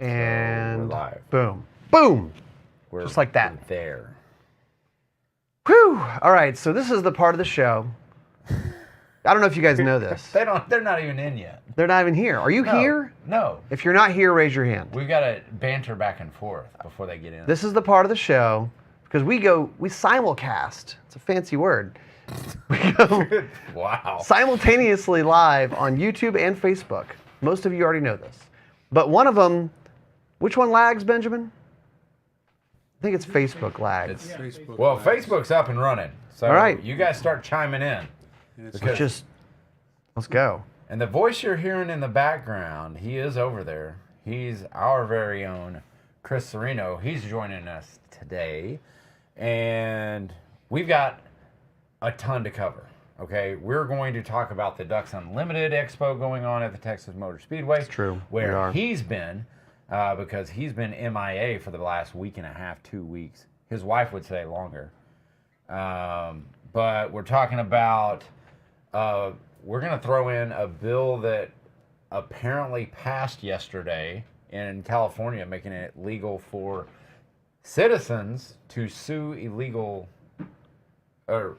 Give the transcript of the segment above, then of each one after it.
And we're live. Boom. Boom. We're Just like that. There. Whew. All right, so this is the part of the show. I don't know if you guys know this. They're not even in yet. They're not even here. Are you here? No. If you're not here, raise your hand. We've got to banter back and forth before they get in. This is the part of the show because we simulcast. It's a fancy word. We go wow. simultaneously live on YouTube and Facebook. Most of you already know this. But one of them, which one lags, Benjamin? I think it's Facebook lags. Facebook well, lags. Facebook's up and running. So all right. You guys start chiming in. Let's go. And the voice you're hearing in the background, he is over there. He's our very own Chris Cerino. He's joining us today. And we've got a ton to cover. Okay, we're going to talk about the Ducks Unlimited Expo going on at the Texas Motor Speedway. It's true. Where he's been, because he's been MIA for the last week and a half, 2 weeks. His wife would say longer. But we're talking about, we're going to throw in a bill that apparently passed yesterday in California, making it legal for citizens to sue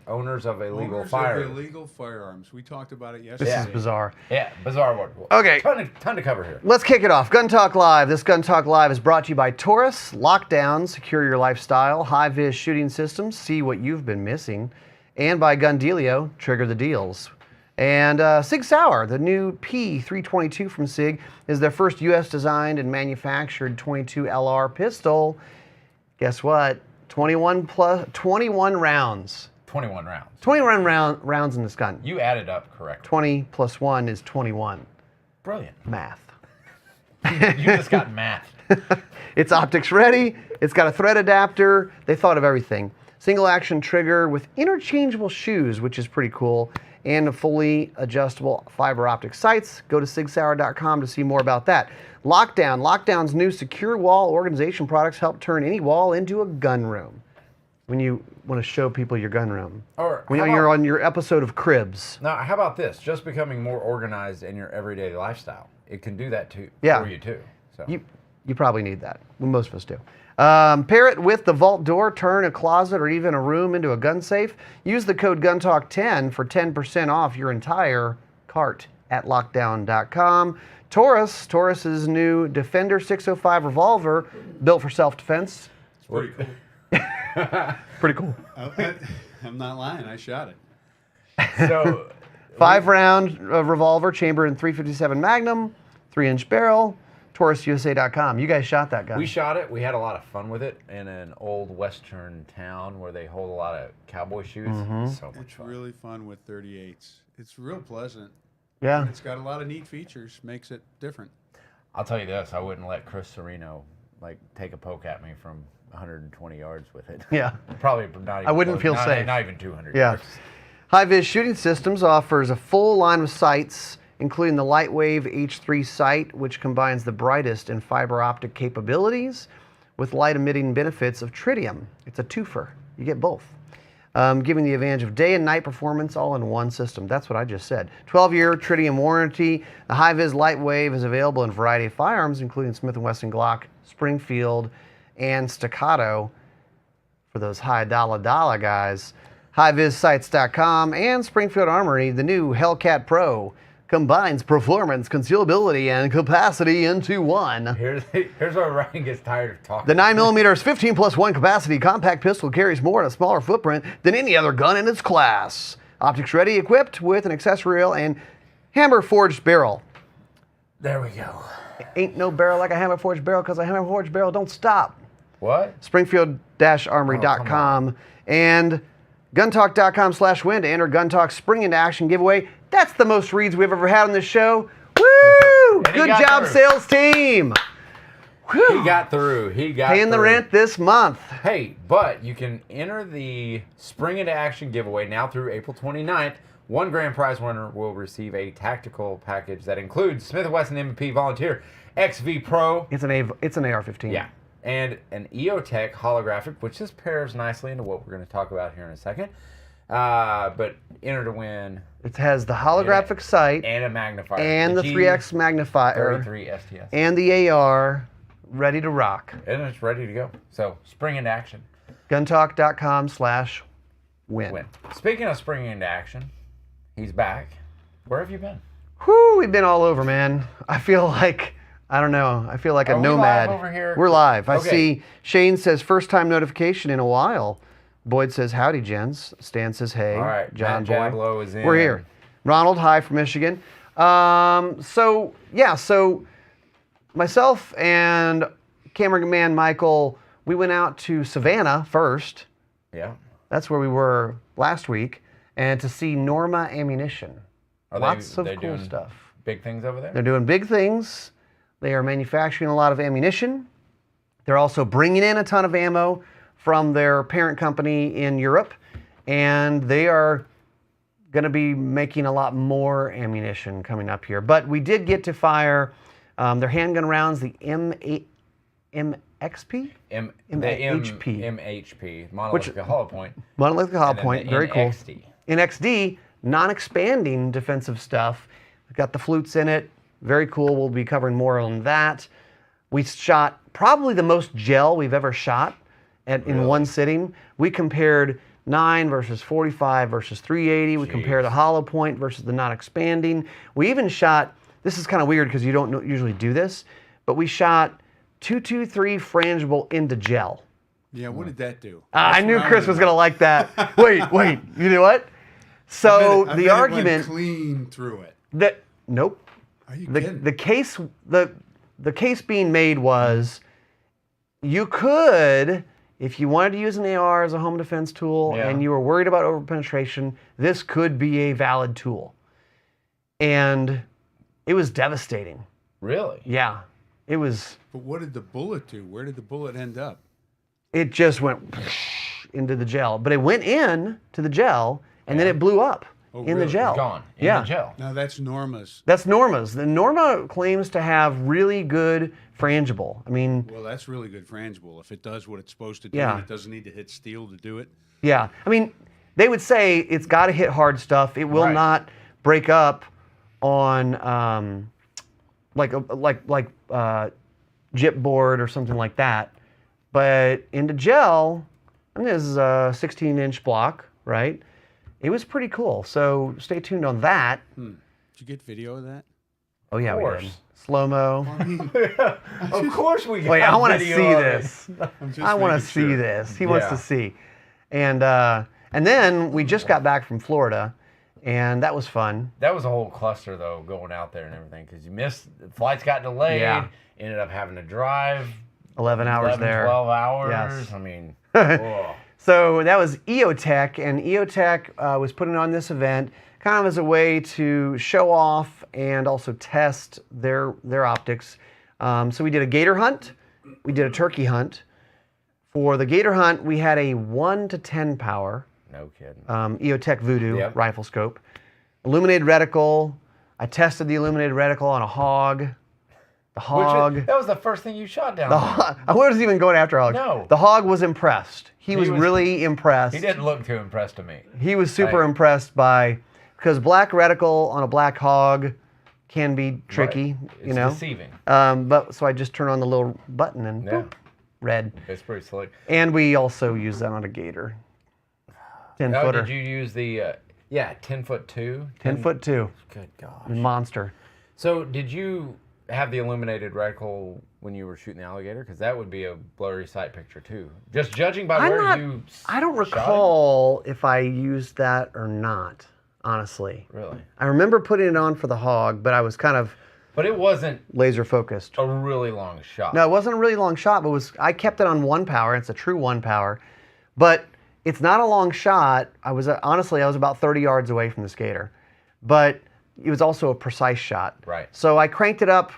owners of illegal firearms. We talked about it yesterday. This is bizarre. Yeah, bizarre word. Okay. Ton to cover here. Let's kick it off. Gun Talk Live. This Gun Talk Live is brought to you by Taurus, Lockdown, Secure Your Lifestyle, HIVIZ Shooting Systems, see what you've been missing, and by GunDealio, Trigger the Deals. And SIG Sauer, the new P322 from SIG, is their first U.S.-designed and manufactured 22 LR pistol. Guess what? 21 rounds. 21 rounds. 21 rounds in this gun. You added up correctly. 20 plus 1 is 21. Brilliant. Math. You just got math. It's optics ready. It's got a thread adapter. They thought of everything. Single action trigger with interchangeable shoes, which is pretty cool, and a fully adjustable fiber optic sights. Go to sigsauer.com to see more about that. Lockdown. Lockdown's new secure wall organization products help turn any wall into a gun room. When you want to show people your gun room. Or when you're on your episode of Cribs. Now, how about this? Just becoming more organized in your everyday lifestyle. It can do that too for you too. So you probably need that. Most of us do. Pair it with the vault door, turn a closet or even a room into a gun safe. Use the code GUNTALK10 for 10% off your entire cart at lockdown.com. Taurus's new Defender 605 revolver, built for self-defense. It's pretty cool. Pretty cool. I'm not lying. I shot it. So, 5-round revolver, chambered in .357 Magnum, 3-inch barrel. TaurusUSA.com. You guys shot that gun. We shot it. We had a lot of fun with it in an old western town where they hold a lot of cowboy shoots. Mm-hmm. So much it's fun. really fun with 38s. It's real pleasant. Yeah. It's got a lot of neat features. Makes it different. I'll tell you this. I wouldn't let Chris Cerino take a poke at me from 120 yards with it. Yeah. Probably not even I wouldn't close. feel safe. Not even 200 Yeah. yards. HIVIZ Shooting Systems offers a full line of sights, including the Lightwave H3 sight, which combines the brightest in fiber optic capabilities with light-emitting benefits of tritium. It's a twofer. You get both. Giving the advantage of day and night performance all in one system. That's what I just said. 12-year tritium warranty. The HIVIZ Lightwave is available in a variety of firearms, including Smith & Wesson Glock, Springfield, and Staccato for those high dollar guys. HIVIZsights.com and Springfield Armory, the new Hellcat Pro, combines performance, concealability, and capacity into one. Here's where Ryan gets tired of talking. The 9mm 15 plus 1 capacity compact pistol carries more in a smaller footprint than any other gun in its class. Optics ready, equipped with an accessorial and hammer forged barrel. There we go. Ain't no barrel like a hammer forged barrel, because a hammer forged barrel don't stop. What? Springfield-armory.com and guntalk.com/win to enter Gun Talk Spring into Action giveaway. That's the most reads we've ever had on this show. Woo! Good job, sales team. Whew. He got through. Paying the rent this month. Hey, but you can enter the Spring into Action giveaway now through April 29th. One grand prize winner will receive a tactical package that includes Smith & Wesson M&P Volunteer XV Pro. It's an AR-15. Yeah. And an EOTech holographic, which just pairs nicely into what we're going to talk about here in a second. But enter to win. It has the holographic sight and a magnifier. and the 3X magnifier 33 STS. and the AR ready to rock. And it's ready to go. So spring into action. Guntalk.com/win. Win. Speaking of springing into action, he's back. Where have you been? Whew, we've been all over, man. I feel like, I don't know, I feel like a Are we nomad. live over here? We're live. I Okay. see Shane says first time notification in a while. Boyd says howdy, gents. Stan says hey. All right, John Matt Boyd. Jablow is in. We're here. Ronald, hi from Michigan. So myself and cameraman Michael, we went out to Savannah first. Yeah. That's where we were last week, and to see Norma Ammunition. Lots of they cool doing stuff. Big things over there? They're doing big things. They are manufacturing a lot of ammunition. They're also bringing in a ton of ammo from their parent company in Europe, and they are going to be making a lot more ammunition coming up here. But we did get to fire their handgun rounds, the MXP? MHP, monolithic hollow point. Monolithic hollow And then point, the very cool. NXD. NXD, non-expanding defensive stuff. Got the flutes in it, very cool. We'll be covering more on that. We shot probably the most gel we've ever shot in one sitting. We compared 9 versus 45 versus 380. We compared the hollow point versus the non-expanding. We even shot, this is kind of weird because you don't usually do this, but we shot 223 frangible into gel. Yeah, what did that do? I knew Chris was going to like that. Wait, you know what? So I bet the it went argument clean through it. that, nope. Are you kidding? The case being made was you could, if you wanted to use an AR as a home defense tool and you were worried about overpenetration, this could be a valid tool. And it was devastating. Really? Yeah. It was. But what did the bullet do? Where did the bullet end up? It just went into the gel. But it went in to the gel and then it blew up in the really? gel. It's gone. In Yeah. the gel. Now that's Norma's. That's Norma's. The Norma claims to have really good frangible. I mean, Well, that's really good frangible. If it does what it's supposed to do, Yeah. and it doesn't need to hit steel to do it. yeah. I mean, they would say it's got to hit hard stuff. It will Right. not break up on gypboard or something like that. But into gel, I mean, this is a 16-inch block, right? It was pretty cool. So stay tuned on that. Did you get video of that? Oh yeah, we course. did. Slow-mo. Of course we got Wait, I want to see video of it. this. I'm just I want to making see sure. this. He wants Yeah. to see. And then we just got back from Florida, and that was fun. That was a whole cluster, though, going out there and everything, because you missed, flights got delayed, Yeah. ended up having to drive 11 hours 11, there. 12 hours. Yes. I mean, oh. So that was EOTech, and EOTech was putting on this event kind of as a way to show off and also test their optics. So we did a gator hunt, we did a turkey hunt. For the gator hunt, we had a 1 to 10 power No kidding. EOTech Voodoo Yep. rifle scope, illuminated reticle. I tested the illuminated reticle on a hog. The hog. That was the first thing you shot down The there. hog, I wasn't even going after hogs. No. The hog was impressed. He was was- really impressed. He didn't look too impressed to me. He was super Like- impressed by, because black reticle on a black hog can be tricky, Right. you It's know. deceiving. But so I just turn on the little button and Yeah. boop, red. It's pretty slick. And we also use that on a gator. 10 Now, footer. did you use the, 10-foot 2? 10-foot 2. Good gosh. Monster. So, did you have the illuminated reticle when you were shooting the alligator? Because that would be a blurry sight picture too. Just judging by you I don't shot it? recall if I used that or not, honestly. Really? I remember putting it on for the hog, but I was kind of But it wasn't laser focused. a really long shot. No, it wasn't a really long shot, but I kept it on 1 power. It's a true 1 power. But it's not a long shot. Honestly, I was about 30 yards away from the skater. But it was also a precise shot. Right. So I cranked it up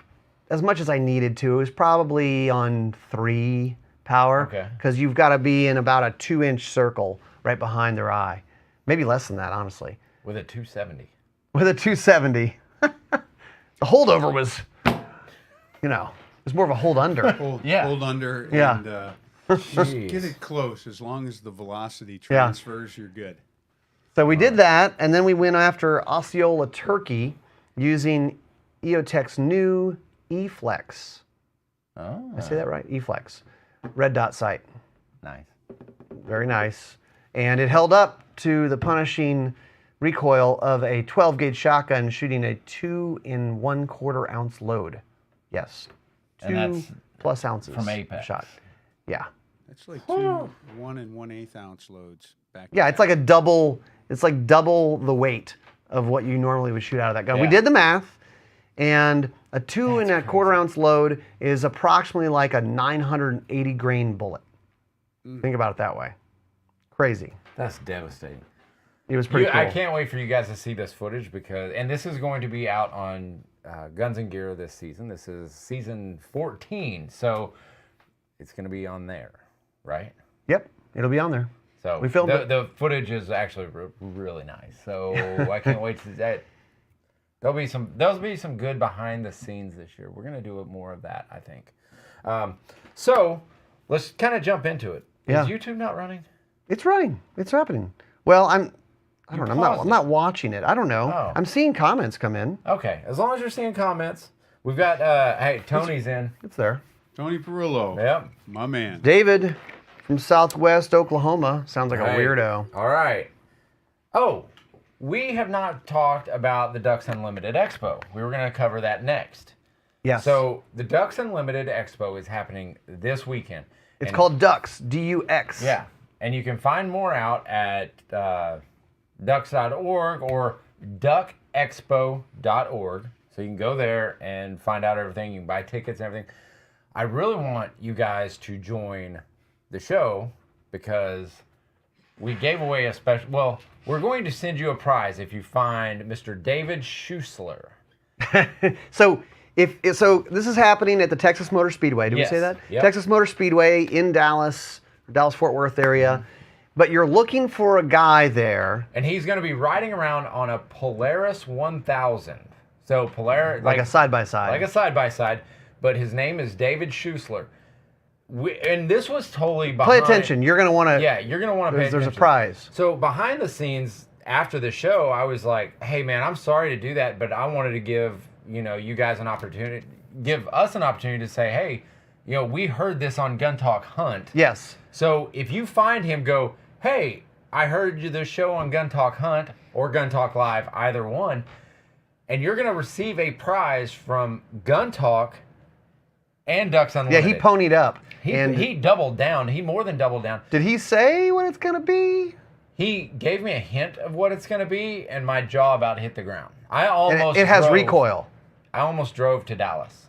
as much as I needed to. It was probably on 3 power. Okay. Because you've got to be in about a 2-inch circle right behind their eye. Maybe less than that, honestly. With a 270. With a 270. The holdover was, it was more of a hold under. Hold under Yeah. and just Jeez. get it close. As long as the velocity transfers, you're good. So we did that, and then we went after Osceola turkey using EOTech's new E-Flex Oh, Did I say that right? E-Flex. Red dot sight. nice. Very nice. And it held up to the punishing recoil of a 12 gauge shotgun shooting a 2 1/4 ounce load. Yes. And that's 2+ ounces from Apex. shot. Yeah. That's like two 1 1/8 ounce loads back. Yeah, it's like a double, it's like double the weight of what you normally would shoot out of that gun. We Yeah. did the math, and a 2 1/4 ounce load is approximately like a 980 grain bullet. Think about it that way. Crazy. That's devastating. It was pretty cool. I can't wait for you guys to see this footage and this is going to be out on Guns and Gear this season. This is season 14, so it's going to be on there, right? Yep, it'll be on there. So We filmed it. the footage is actually really nice. So I can't wait to that. There'll be some good behind the scenes this year. We're going to do more of that, I think. So let's kind of jump into it. Yeah. Is YouTube not running? It's running. It's happening. Well, I don't know. paused I'm not watching it. I don't know. Oh. I'm seeing comments come in. Okay, as long as you're seeing comments. We've got, hey, Tony's in. It's there. Tony Perillo, Yep. my man. David from Southwest Oklahoma. Sounds like a Hey, weirdo. All right. Oh, we have not talked about the Ducks Unlimited Expo. We were going to cover that next. Yes. So the Ducks Unlimited Expo is happening this weekend. It's And- called Ducks, D-U-X. Yeah. And you can find more out at ducks.org or duckexpo.org. So you can go there and find out everything. You can buy tickets and everything. I really want you guys to join the show because we gave away a special... Well, we're going to send you a prize if you find Mr. David Schuessler. So so this is happening at the Texas Motor Speedway. Did Yes. we say that? Yep. Texas Motor Speedway in Dallas Fort Worth area. But you're looking for a guy there. And he's going to be riding around on a Polaris 1000. So Polaris... Like a side-by-side. Like a side-by-side. But his name is David Schuessler. And this was totally behind... Play attention. You're going to want to... Yeah, you're going to want to pay There's a attention. prize. So behind the scenes, after the show, I was like, hey, man, I'm sorry to do that, but I wanted to give, you guys an opportunity, give us an opportunity to say, hey, we heard this on Gun Talk Hunt. Yes. So if you find him, go, hey, I heard you this show on Gun Talk Hunt or Gun Talk Live, either one, and you're going to receive a prize from Gun Talk and Ducks Unlimited. Yeah, he ponied up. He doubled down. He more than doubled down. Did he say what it's going to be? He gave me a hint of what it's going to be, and my jaw about hit the ground. I almost It has drove- recoil. I almost drove to Dallas.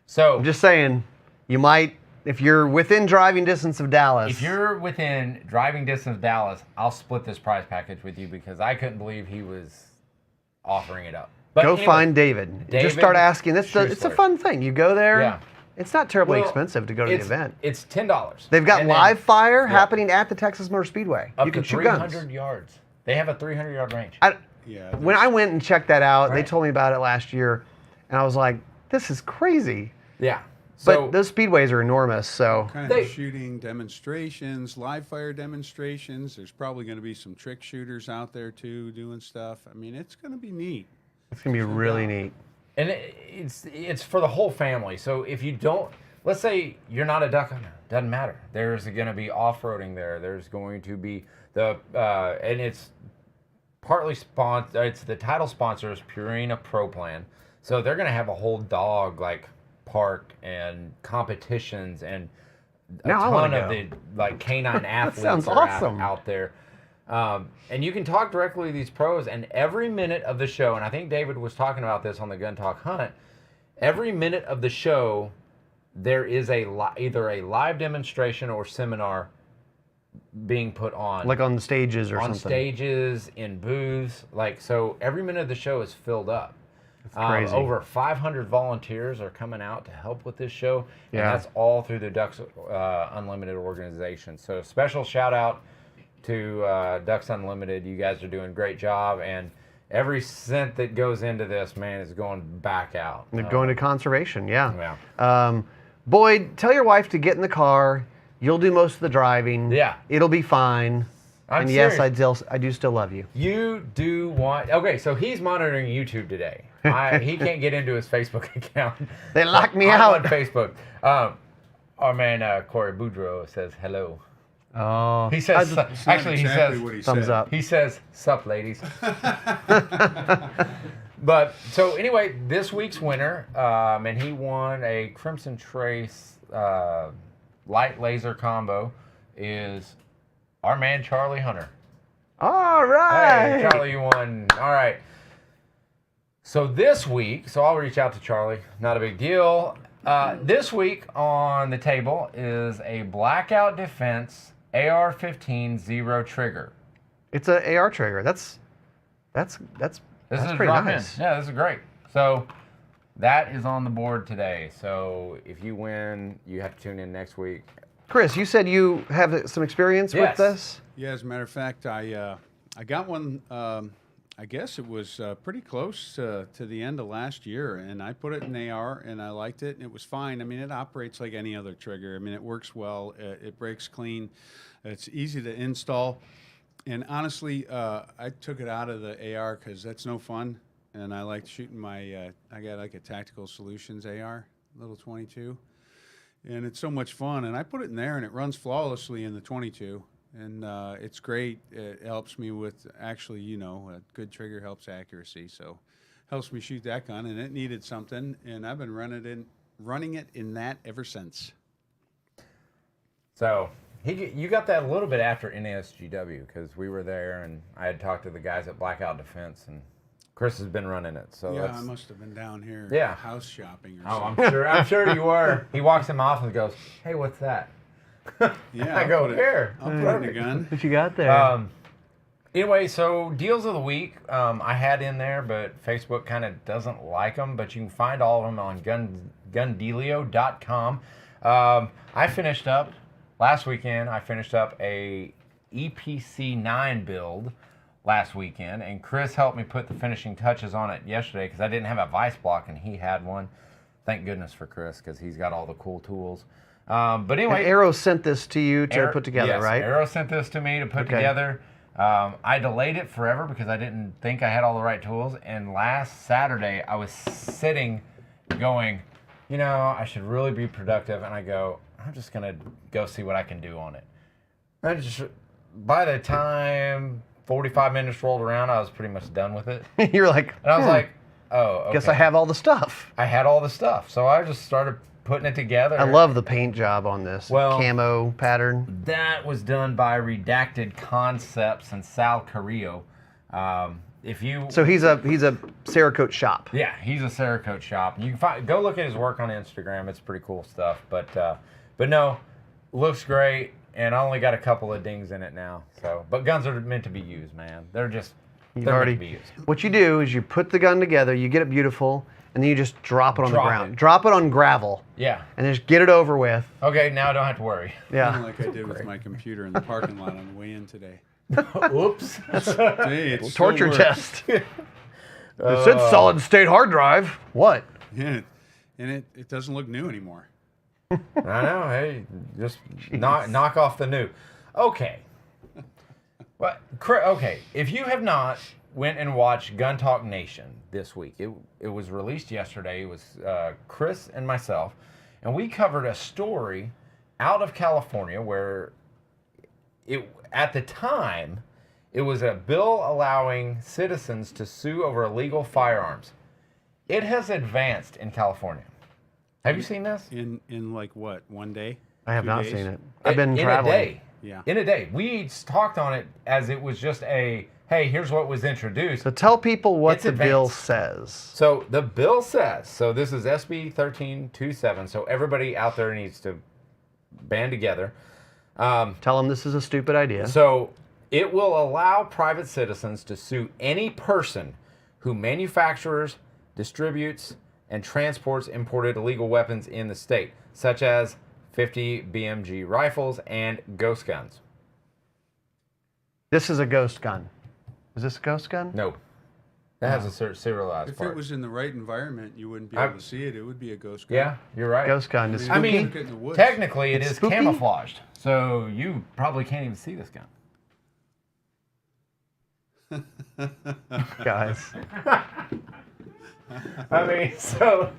So I'm just saying, you might, if you're within driving distance of Dallas. if you're within driving distance of Dallas, I'll split this prize package with you because I couldn't believe he was offering it up. But Go anyway, find David. Just David start asking. It's a Schuessler. fun thing. You go there. Yeah. It's not terribly Well, expensive to go to the event. It's $10. They've got And then live fire happening at the Texas Motor Speedway. up You can to shoot 300 guns. yards. They have a 300-yard range. Yeah. When I went and checked that out, they Right. told me about it last year, and I was like, "This is crazy." Yeah. But So those speedways are enormous, so Kind They- of shooting demonstrations, live fire demonstrations. There's probably going to be some trick shooters out there too doing stuff. I mean, it's going to be neat. it's gonna be really neat. And it's for the whole family. So if you don't, let's say you're not a duck hunter, doesn't matter. There's going to be off-roading there. There's going to be and it's partly sponsored. It's the title sponsor is Purina Pro Plan. So they're going to have a whole dog park and competitions and a Now I ton wanna of go. the canine athletes sounds are awesome. out there. And you can talk directly with these pros, and every minute of the show, and I think David was talking about this on the Gun Talk Hunt, every minute of the show, there is either a live demonstration or seminar being put on. Like on the stages or on something. stages, in booths. So every minute of the show is filled up. crazy. Over 500 volunteers are coming out to help with this show. Yeah. And that's all through the Ducks Unlimited organization. So special shout out to Ducks Unlimited. You guys are doing a great job. And every cent that goes into this, man, is going back out. They're going to conservation, yeah. Yeah. Boyd, tell your wife to get in the car. You'll do most of the driving. Yeah. It'll be fine. I'm and serious. yes, I do still love you. You do want... Okay, so he's monitoring YouTube today. He can't get into his Facebook account. They locked me I'm out. on Facebook. Our man Corey Boudreaux says hello. Oh. He says, It's not actually, exactly he what he says, thumbs said. up. he says, sup, ladies. But, so anyway, this week's winner, and he won a Crimson Trace light laser combo, is our man Charlie Hunter. All right. Hey, Charlie, you won. All right. So this week, so I'll reach out to Charlie. Not a big deal. This week on the table is a Blackout Defense AR-15 Zero Trigger. It's an AR trigger. That's This is a pretty drop nice. in. Yeah, this is great. So that is on the board today. So if you win, you have to tune in next week. Chris, you said you have some experience with Yes. this? Yeah, as a matter of fact, I got one. I guess it was pretty close to the end of last year, and I put it in AR, and I liked it, and it was fine. I mean, it operates like any other trigger. I mean, it works well. It breaks clean. It's easy to install. And honestly, I took it out of the AR because that's no fun, and I like shooting my. I got like a Tactical Solutions AR, little 22, and it's so much fun. And I put it in there, and it runs flawlessly in the 22. And it's great. It helps me with actually, a good trigger helps accuracy. So helps me shoot that gun. And it needed something. And I've been running it in that ever since. So you got that a little bit after NASGW because we were there and I had talked to the guys at Blackout Defense and Chris has been running it. So Yeah, that's, I must have been down here house shopping or oh, something. I'm sure you were. He walks in my office and goes, "Hey, what's that?" Yeah, I go, "Here." I'll put it in the gun. What you got there? Anyway, so deals of the week I had in there, but Facebook kind of doesn't like them. But you can find all of them on GunDealio.com. I finished up last weekend. I finished up a EPC 9 build last weekend, and Chris helped me put the finishing touches on it yesterday because I didn't have a vice block and he had one. Thank goodness for Chris because he's got all the cool tools. But anyway, And Arrow sent this to you to put together, yes, right? Arrow sent this to me to put Okay. together. I delayed it forever because I didn't think I had all the right tools. And last Saturday, I was sitting going, I should really be productive. And I go, I'm just going to go see what I can do on it. By the time 45 minutes rolled around, I was pretty much done with it. You're like, And I was like, oh, okay. guess I have all the stuff. I had all the stuff. So I just started putting it together. I love the paint job on this. Well- Camo pattern. That was done by Redacted Concepts and Sal Carrillo. So he's a Cerakote shop. Yeah, he's a Cerakote shop. You can go look at his work on Instagram. It's pretty cool stuff. But no, looks great. And I only got a couple of dings in it now. But guns are meant to be used, man. They're meant to be used. What you do is you put the gun together, you get it beautiful, and then you just drop it on the ground. Drop it on gravel. Yeah. And just get it over with. Okay, now I don't have to worry. Yeah. Like I did with my computer in the parking lot on the way in today. Whoops. Hey, it's Torture still works. test. It said solid state hard drive. What? Yeah, and it doesn't look new anymore. I know. Hey, just knock off the new. Okay. Well, okay. If you have not went and watched Gun Talk Nation this week, it was released yesterday. It was Chris and myself, and we covered a story out of California where at the time it was a bill allowing citizens to sue over illegal firearms. It has advanced in California. Have you seen this? In like what, one day? I have 2 not days? seen it. I've been in traveling. a day. Yeah. In a day. We talked on it as it was just hey, here's what was introduced. So tell people what It's the bill advanced. says. So the bill says, so this is SB 1327, so everybody out there needs to band together. Tell them this is a stupid idea. So it will allow private citizens to sue any person who manufactures, distributes, and transports imported illegal weapons in the state, such as 50 BMG rifles and ghost guns. This is a ghost gun. Is this a ghost gun? No. That has a serialized If part. it was in the right environment, you wouldn't be able to see it. It would be a ghost gun. Yeah, you're right. Ghost gun. Is I spooky? mean, look in the woods. Technically, it It's is spooky? camouflaged, so you probably can't even see this gun. Guys. I mean, so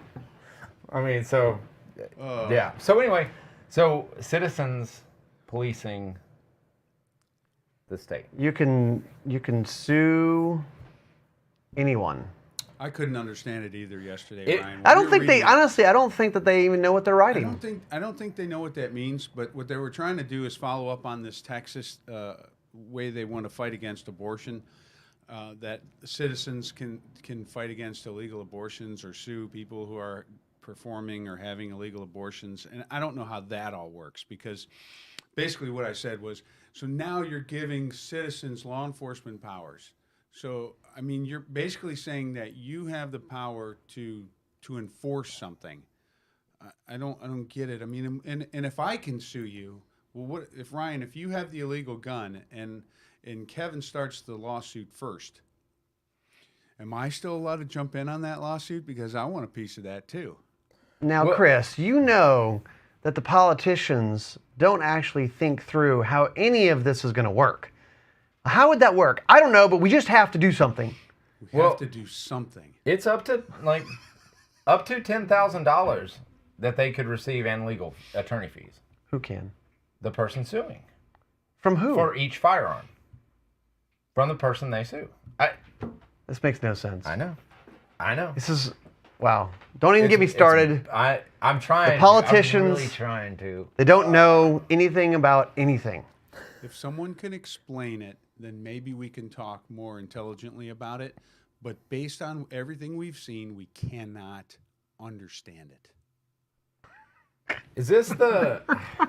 yeah. So anyway, so citizens policing the state. You can sue anyone. I couldn't understand it either yesterday, Ryan. I don't think they honestly. I don't think that they even know what they're writing. I don't think they know what that means. But what they were trying to do is follow up on this Texas way they want to fight against abortion. That citizens can fight against illegal abortions or sue people who are performing or having illegal abortions. And I don't know how that all works, because basically what I said was, so now you're giving citizens law enforcement powers. So, I mean, you're basically saying that you have the power to enforce something. I don't get it. I mean, and if I can sue you, well, what if, Ryan, if you have the illegal gun and Kevin starts the lawsuit first, am I still allowed to jump in on that lawsuit? Because I want a piece of that too. Now, Chris, you know that the politicians don't actually think through how any of this is going to work. How would that work? I don't know, but we just have to do something. We have to do something. It's up to $10,000 that they could receive in legal attorney fees. Who can? The person suing. From who? For each firearm. From the person they sue. This makes no sense. I know. This is, wow. Don't even get me started. I'm trying. The politicians, I'm really trying to. They don't know anything about anything. If someone can explain it, then maybe we can talk more intelligently about it. But based on everything we've seen, we cannot understand it. Is this the?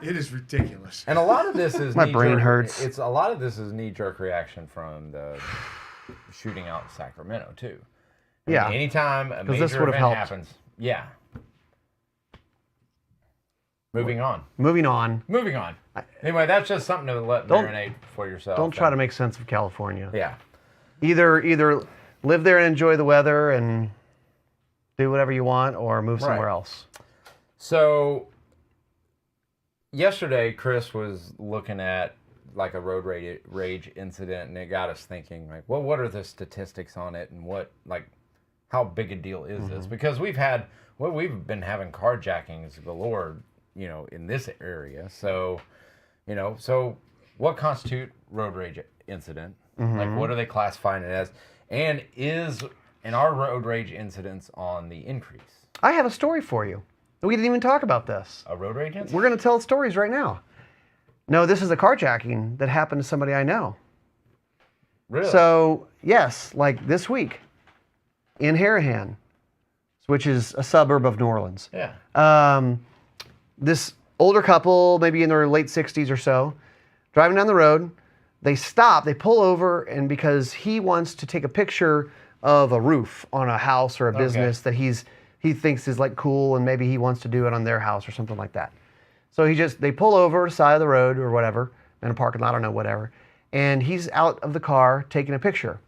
It is ridiculous. And a lot of this is my brain hurts. A lot of this is knee-jerk reaction from the shooting out in Sacramento too. I mean, anytime a major event happens, yeah. Moving on. Anyway, that's just something to let marinate for yourself. Don't try to make sense of California. Yeah. Either live there and enjoy the weather and do whatever you want, or move somewhere else. So, yesterday, Chris was looking at like a road rage incident, and it got us thinking, like, well, what are the statistics on it, and how big a deal is this? Because we've been having carjackings galore, in this area. So, so what constitute road rage incident? Like, what are they classifying it as? And are road rage incidents on the increase? I have a story for you. We didn't even talk about this. A road rage incident? We're going to tell stories right now. No, this is a carjacking that happened to somebody I know. Really? So, yes, like this week in Harahan, which is a suburb of New Orleans. Yeah. This older couple, maybe in their late 60s or so, driving down the road, they stop, they pull over, and because he wants to take a picture of a roof on a house or a business that he thinks is like cool, and maybe he wants to do it on their house or something like that. So they pull over to the side of the road or whatever, in a parking lot, I don't know, whatever, and he's out of the car taking a picture.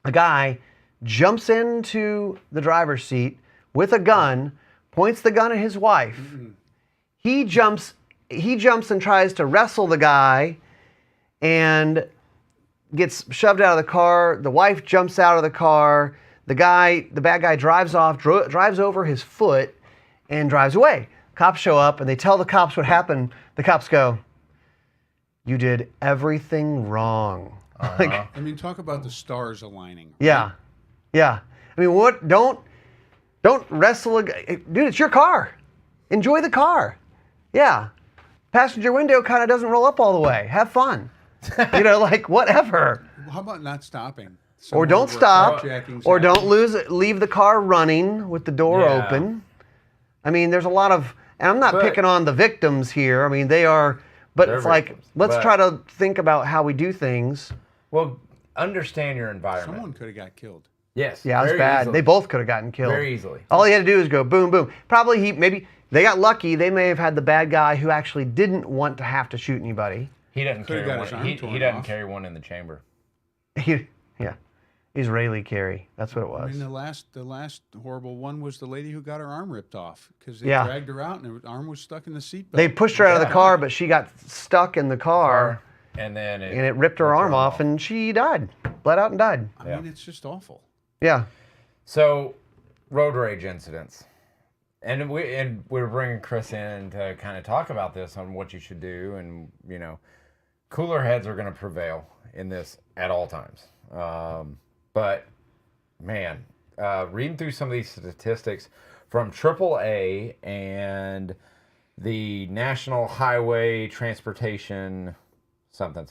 A guy jumps into the driver's seat with a gun, points the gun at his wife. He jumps and tries to wrestle the guy and gets shoved out of the car. The wife jumps out of the car. The bad guy drives off, drives over his foot and drives away. Cops show up and they tell the cops what happened. The cops go, "You did everything wrong." I mean, talk about the stars aligning. Yeah. I mean, what? Don't wrestle a guy. Dude, it's your car. Enjoy the car. Yeah. Passenger window kind of doesn't roll up all the way. Have fun. Whatever. How about not stopping? Or don't stop. Or don't leave the car running with the door open. I mean, there's a lot of, and I'm not picking on the victims here. I mean, they are, but it's like, let's try to think about how we do things. Well, understand your environment. Someone could have got killed. Yes. Yeah, it was bad. Easily. They both could have gotten killed. Very easily. All he had to do is go boom, boom. Probably maybe they got lucky. They may have had the bad guy who actually didn't want to have to shoot anybody. He doesn't carry one. He doesn't carry one in the chamber. Yeah. Israeli carry. That's what it was. I mean, the last horrible one was the lady who got her arm ripped off because they dragged her out and her arm was stuck in the seatbelt. They pushed her out of the car, but she got stuck in the car. And then it ripped her arm off, and she died. Bled out and died. I mean, it's just awful. Yeah. So road rage incidents. And we're bringing Chris in to kind of talk about this on what you should do, and cooler heads are going to prevail in this at all times. But man, reading through some of these statistics from AAA and the National Highway Transportation something.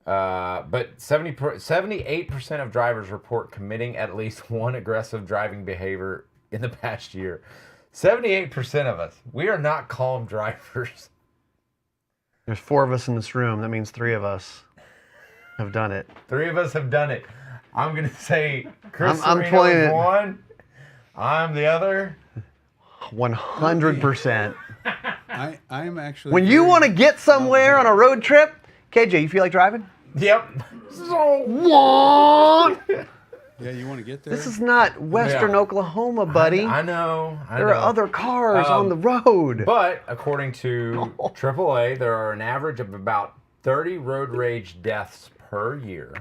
But 78% of drivers report committing at least one aggressive driving behavior in the past year. 78% of us. We are not calm drivers. There's 4 of us in this room. That means 3 of us have done it. 3 of us have done it. I'm going to say Chris I'm Cerino playing is it. one. I'm the other. 100%. I'm actually. When you want to get somewhere on a road trip, KJ, you feel like driving? Yep. Yeah, you want to get there. This is not Western Oklahoma, buddy. I know. There are other cars on the road. But according to AAA, there are an average of about 30 road rage deaths per year.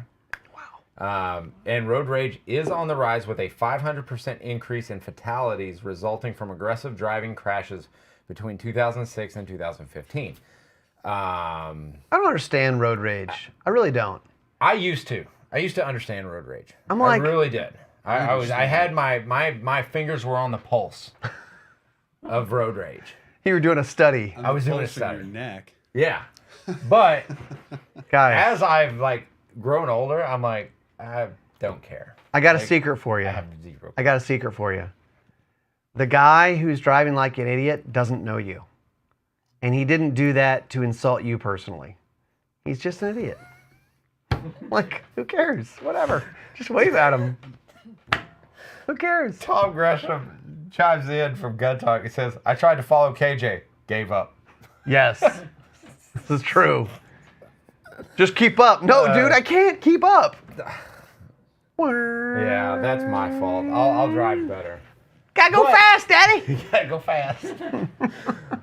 Wow. And road rage is on the rise with a 500% increase in fatalities resulting from aggressive driving crashes between 2006 and 2015. I don't understand road rage. I really don't. I used to understand road rage. I'm like, I really did. I had my fingers were on the pulse of road rage. You were doing a study. I was doing a pulse in study. your neck. Yeah. But Guys, as I've grown older, I'm like, I don't care. I got a secret for you. I have zero. I got a secret for you. The guy who's driving like an idiot doesn't know you. And he didn't do that to insult you personally. He's just an idiot. Like, who cares? Whatever. Just wave at him. Who cares? Tom Gresham chimes in from Gun Talk. He says, I tried to follow KJ, gave up. Yes. This is true. Just keep up. No, dude, I can't keep up. Yeah, that's my fault. I'll drive better. Gotta go fast, Daddy. You gotta go fast.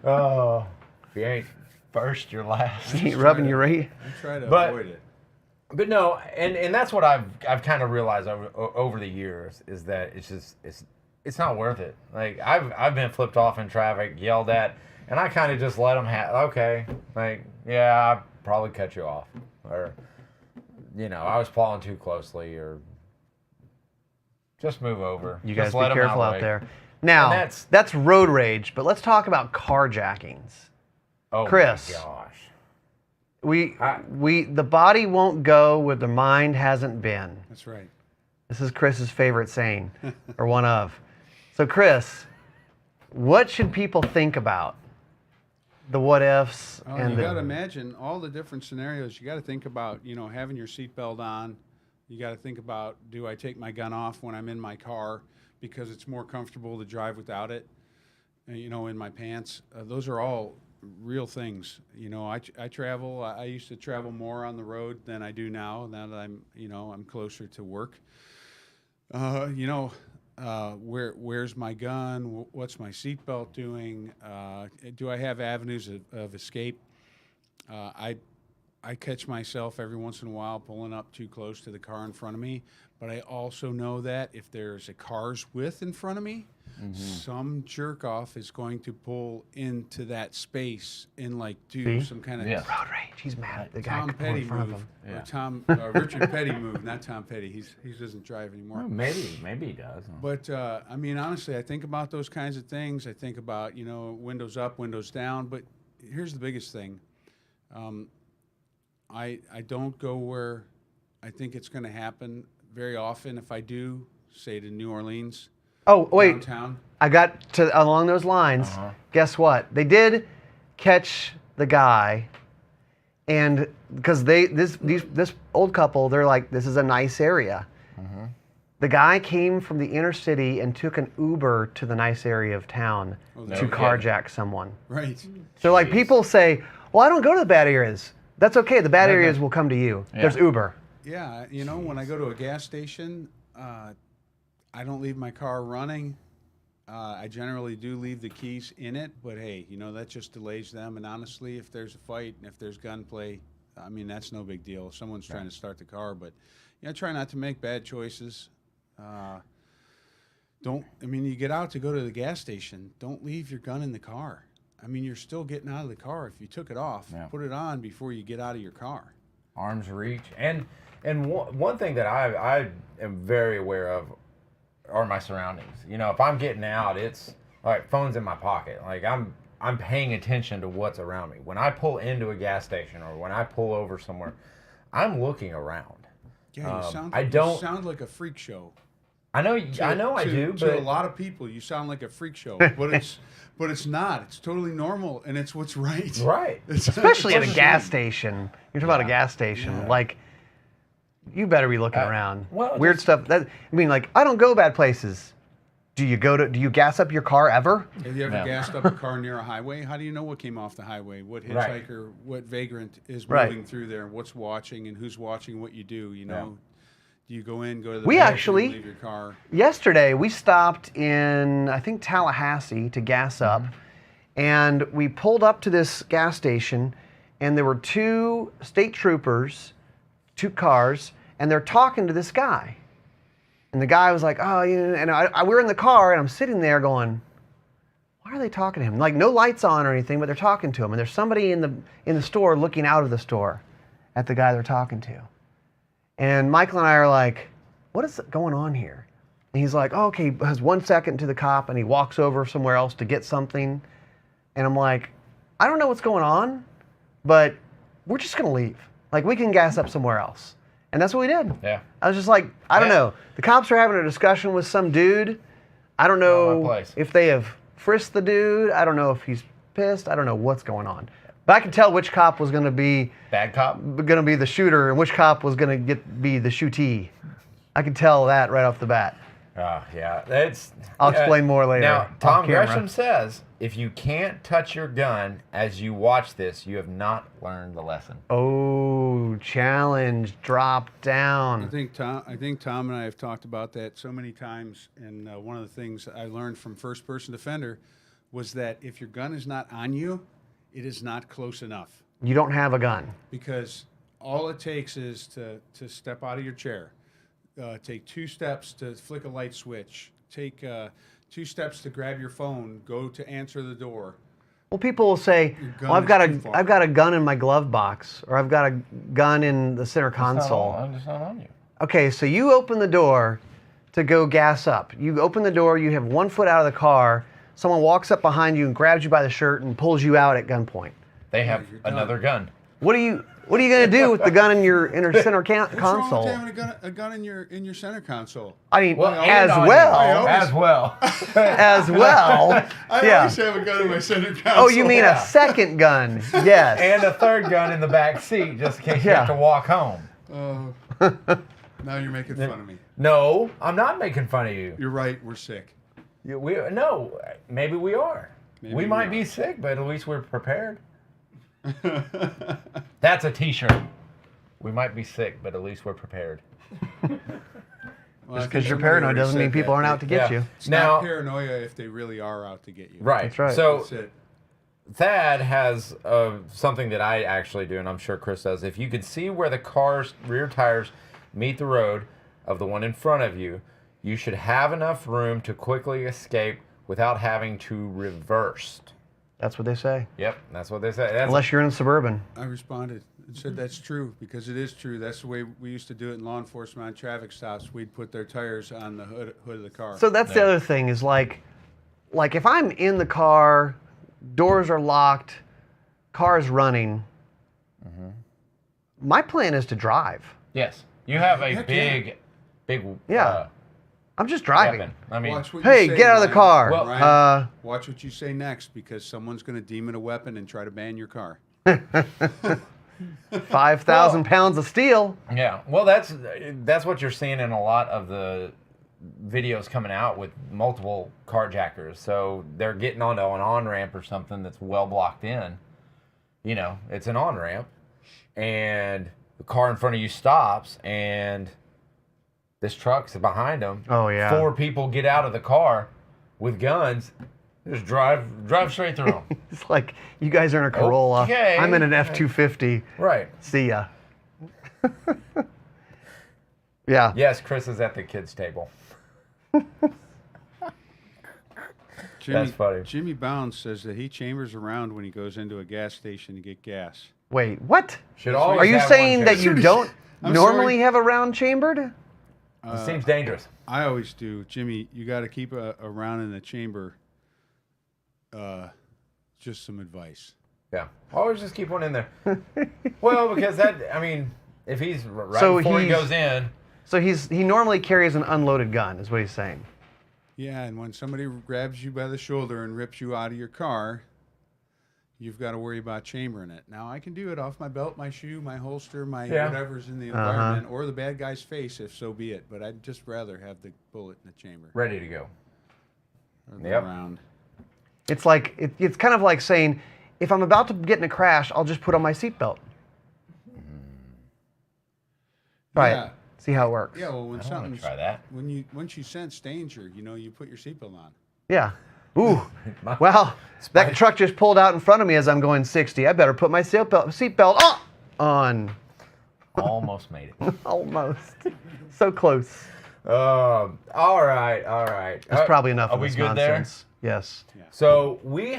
Oh, if you ain't first, you're last. He ain't rubbing your rate. I try to But- avoid it. But no, and that's what I've kind of realized over the years is that it's not worth it. Like I've been flipped off in traffic, yelled at, and I kind of just let them okay, yeah, I probably cut you off, or I was following too closely, or just move over. You Just guys let be 'em careful out way. there. Now, And that's road rage, but let's talk about carjackings. Oh Chris. my gosh. The body won't go where the mind hasn't been. That's right. This is Chris's favorite saying, or one of. So, Chris, what should people think about the what ifs Oh, and you got to the? imagine all the different scenarios. You got to think about, having your seatbelt on. You got to think about, do I take my gun off when I'm in my car because it's more comfortable to drive without it, in my pants. Those are all real things. I travel. I used to travel more on the road than I do now that I'm, I'm closer to work. Where's my gun? What's my seatbelt doing? Do I have avenues of escape? I catch myself every once in a while pulling up too close to the car in front of me, but I also know that if there's a car's width in front of me, some jerk off is going to pull into that space and do some kind of Road rage. He's mad at the guy Tom pulling Petty in front of move, him. or Richard Petty move, not Tom Petty. He doesn't drive anymore. Well, maybe he does. But honestly, I think about those kinds of things. I think about windows up, windows down. But here's the biggest thing: I don't go where I think it's going to happen very often. If I do, say to New Orleans, Oh, wait. downtown. I got to along those lines. Guess what? They did catch the guy, and because this old couple, they're like, this is a nice area. The guy came from the inner city and took an Uber to the nice area of town to carjack someone. Right. So people say, well, I don't go to the bad areas. That's okay. The bad areas will come to you. Yeah. There's Uber. Yeah, when I go to a gas station, I don't leave my car running. I generally do leave the keys in it, but hey, that just delays them. And honestly, if there's a fight and if there's gunplay, that's no big deal. If someone's trying to start the car, but try not to make bad choices. you get out to go to the gas station, don't leave your gun in the car. I mean, you're still getting out of the car. If you took it off, put it on before you get out of your car. Arm's reach. And one thing that I am very aware of are my surroundings. You know, if I'm getting out, it's all right, phone's in my pocket. Like I'm paying attention to what's around me. When I pull into a gas station or when I pull over somewhere, I'm looking around. Yeah, you sound like a freak show. I know I do, but to a lot of people, you sound like a freak show. But it's not. It's totally normal, and it's what's right. Right. Especially at a gas station. You're talking about a gas station. Like, you better be looking around. Well, weird stuff. Like, I don't go bad places. Do you gas up your car ever? Have you ever gassed up a car near a highway? How do you know what came off the highway? What hitchhiker, what vagrant is moving through there? What's watching and who's watching what you do? You know, do you go to the bathroom, leave your car? Yesterday we stopped in, I think, Tallahassee to gas up, and we pulled up to this gas station, and there were 2 state troopers, 2 cars, and they're talking to this guy. And the guy was like, oh, and we're in the car, and I'm sitting there going, why are they talking to him? Like, no lights on or anything, but they're talking to him. And there's somebody in the store looking out of the store at the guy they're talking to. And Michael and I are like, what is going on here? And he's like, oh, okay, he has 1 second to the cop, and he walks over somewhere else to get something. And I'm like, I don't know what's going on, but we're just going to leave. Like, we can gas up somewhere else. And that's what we did. Yeah. I was just like, I don't know. The cops are having a discussion with some dude. I don't know if they have frisked the dude. I don't know if he's pissed. I don't know what's going on. But I could tell which cop was going to be bad cop, going to be the shooter, and which cop was going to be the shootee. I could tell that right off the bat. I'll explain more later. Now, Tom Gresham says, if you can't touch your gun as you watch this, you have not learned the lesson. Oh, challenge, drop down. I think Tom and I have talked about that so many times, and one of the things I learned from First Person Defender was that if your gun is not on you, it is not close enough. You don't have a gun. Because all it takes is to step out of your chair. Take 2 steps to flick a light switch. Take 2 steps to grab your phone. Go to answer the door. Well, people will say, "Well, I've got a gun in my glove box, or I've got a gun in the center console." I'm just not on you. Okay, so you open the door to go gas up. You open the door. You have 1 foot out of the car. Someone walks up behind you and grabs you by the shirt and pulls you out at gunpoint. They have another gun. What are you going to do with the gun in your center console? What's wrong with having a gun in your center console? I mean, as well. I always have a gun in my center console. Oh, you mean a second gun? Yes. And a third gun in the back seat, just in case you have to walk home. Now you're making fun of me. No, I'm not making fun of you. You're right. We're sick. No, maybe we are. We might be sick, but at least we're prepared. That's a T-shirt. We might be sick, but at least we're prepared. Just because you're paranoid doesn't mean people aren't out to get you. It's not paranoia if they really are out to get you. Right. That's right. So That's it. Thad has something that I actually do, and I'm sure Chris does. If you can see where the car's rear tires meet the road of the one in front of you, you should have enough room to quickly escape without having to reverse. That's what they say. Yep, that's what they say. Unless you're in Suburban. I responded and said that's true, because it is true. That's the way we used to do it in law enforcement on traffic stops. We'd put their tires on the hood of the car. So that's the other thing is like if I'm in the car, doors are locked, car is running, my plan is to drive. Yes. You have a big I'm just driving. Weapon. I mean, hey, get out of the car. Well, Ryan, watch what you say next, because someone's going to deem it a weapon and try to ban your car. 5,000 pounds of steel. Yeah. Well, that's what you're seeing in a lot of the videos coming out with multiple carjackers. So they're getting onto an on-ramp or something that's well blocked in. You know, it's an on-ramp, and the car in front of you stops, and this truck's behind them. Oh, yeah. 4 people get out of the car with guns. Just drive straight through them. It's like, you guys are in a Corolla. Okay. I'm in an F-250. Right. See ya. Yeah. Yes, Chris is at the kids' table. That's funny. Jimmy Bounds says that he chambers around when he goes into a gas station to get gas. Wait, what? Should always Are you have saying one that you chamber. don't I'm normally sorry. have a round chambered? It seems dangerous. I always do. Jimmy, you got to keep a round in the chamber. Just some advice. Yeah. Always just keep one in there. Well, because if he's right So before he he's- goes in, So he normally carries an unloaded gun, is what he's saying. Yeah, and when somebody grabs you by the shoulder and rips you out of your car, you've got to worry about chambering it. Now, I can do it off my belt, my shoe, my holster, my whatever's in the environment, or the bad guy's face, if so be it. But I'd just rather have the bullet in the chamber. ready to go. Or the Yep. round. It's like it's kind of like saying, if I'm about to get in a crash, I'll just put on my seatbelt. Right. Yeah. See how it works. Yeah, well, when I don't want something's to try that. once you sense danger, you put your seatbelt on. Yeah. Ooh. Well, that truck just pulled out in front of me as I'm going 60. I better put my seatbelt on. Almost made it. Almost. So close. All right. That's probably enough Are of we this good nonsense. Yes. So we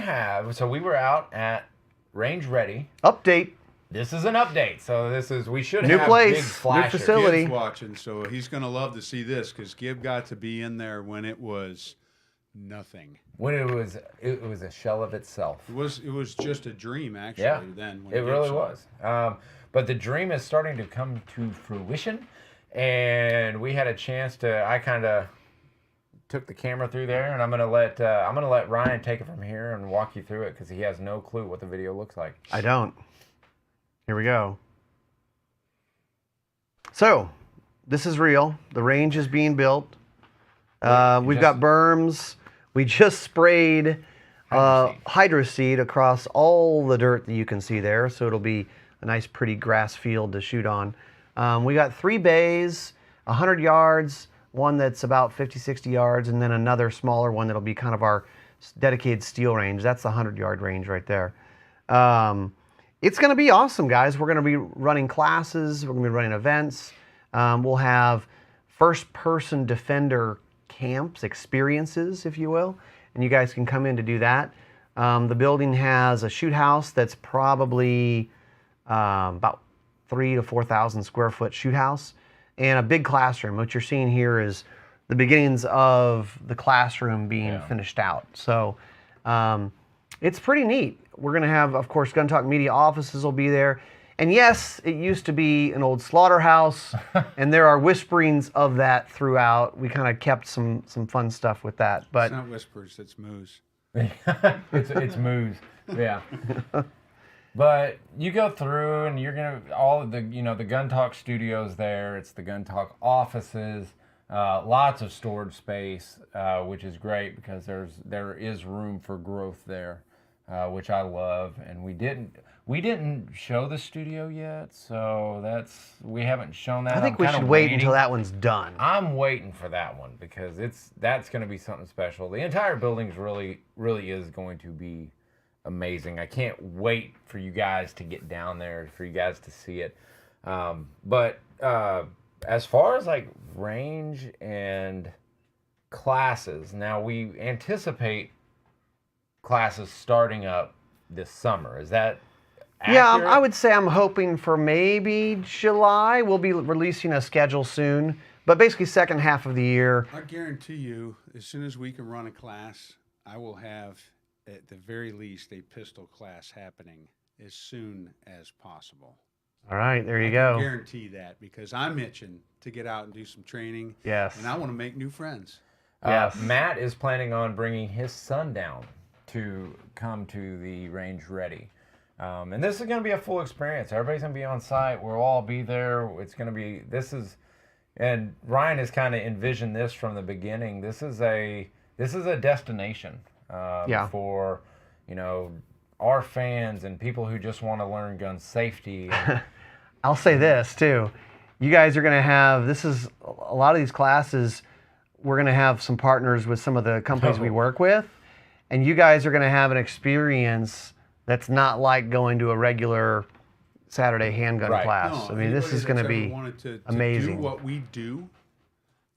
were out at Range Ready. Update. This is an update. We should New have place, big new flashers. facility. Gib's watching, so he's going to love to see this because Gib got to be in there when it was nothing. When it was a shell of itself. It was just a dream, actually. Yeah, Then when it Gib really saw was. But the dream is starting to come to fruition, and we had a chance to. I kind of took the camera through there, and I'm gonna let Ryan take it from here and walk you through it because he has no clue what the video looks like. I don't. Here we go. So, this is real. The range is being built. We've got berms. We just sprayed hydroseed across all the dirt that you can see there, so it'll be a nice, pretty grass field to shoot on. We got 3 bays, 100 yards, one that's about 50, 60 yards, and then another smaller one that'll be kind of our dedicated steel range. That's the 100-yard range right there. It's going to be awesome, guys. We're going to be running classes. We're going to be running events. We'll have first-person defender camps, experiences, if you will, and you guys can come in to do that. The building has a shoot house that's probably about 3,000 to 4,000 square foot shoot house, and a big classroom. What you're seeing here is the beginnings of the classroom being finished out. So it's pretty neat. We're going to have, of course, Gun Talk Media offices will be there. And yes, it used to be an old slaughterhouse, and there are whisperings of that throughout. We kind of kept some fun stuff with that. But It's not whispers, it's moose. it's moves. Yeah. But you go through and you're gonna the Gun Talk studios there. It's the Gun Talk offices. Lots of storage space, which is great because there is room for growth there, which I love. And we didn't show the studio yet, so we haven't shown that. I think we should wait until that one's done. I'm waiting for that one because that's going to be something special. The entire building's really is going to be amazing. I can't wait for you guys to get down there, for you guys to see it. But as far as like range and classes, now we anticipate classes starting up this summer. Is that accurate? Yeah, I would say I'm hoping for maybe July. We'll be releasing a schedule soon, but basically second half of the year. I guarantee you, as soon as we can run a class, I will have, at the very least, a pistol class happening as soon as possible. All right, there you I go. guarantee that because I'm itching to get out and do some training. Yes. And I want to make new friends. Yes. Matt is planning on bringing his son down to come to the Range Ready. And this is going to be a full experience. Everybody's going to be on site. We'll all be there. It's going to be, and Ryan has kind of envisioned this from the beginning. This is a destination for, our fans and people who just want to learn gun safety. I'll say this too. You guys are going to have, a lot of these classes, we're going to have some partners with some of the companies we work with. And you guys are going to have an experience that's not like going to a regular Saturday handgun class. No, I mean, this is going to be wanted to amazing. do what we do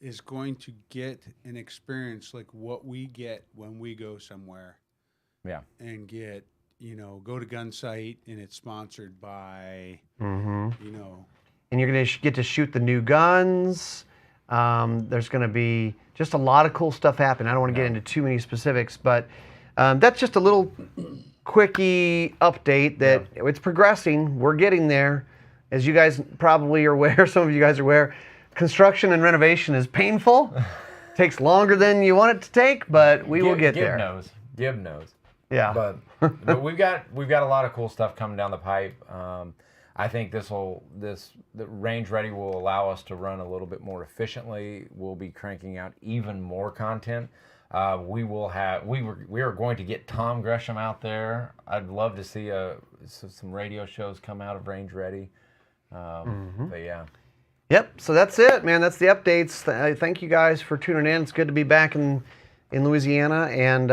is going to get an experience like what we get when we go somewhere. Yeah. And get, go to Gun Sight, and it's sponsored by, and you're going to get to shoot the new guns. There's going to be just a lot of cool stuff happening. I don't want to get into too many specifics, but that's just a little quickie update that it's progressing. We're getting there. As you guys probably are aware, some of you guys are aware, construction and renovation is painful. Takes longer than you want it to take, but we will get there. Gib knows. Yeah. But we've got a lot of cool stuff coming down the pipe. I think the range ready will allow us to run a little bit more efficiently. We'll be cranking out even more content. We are going to get Tom Gresham out there. I'd love to see some radio shows come out of range ready. But yeah. Yep. So that's it, man. That's the updates. Thank you guys for tuning in. It's good to be back in Louisiana, and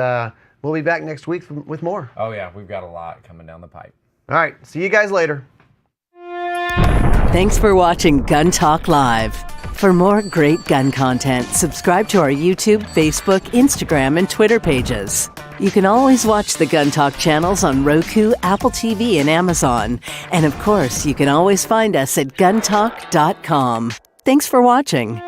we'll be back next week with more. Oh yeah, we've got a lot coming down the pipe. All right. See you guys later. Thanks for watching Gun Talk Live. For more great gun content, subscribe to our YouTube, Facebook, Instagram, and Twitter pages. You can always watch the Gun Talk channels on Roku, Apple TV, and Amazon. And of course, you can always find us at guntalk.com. Thanks for watching.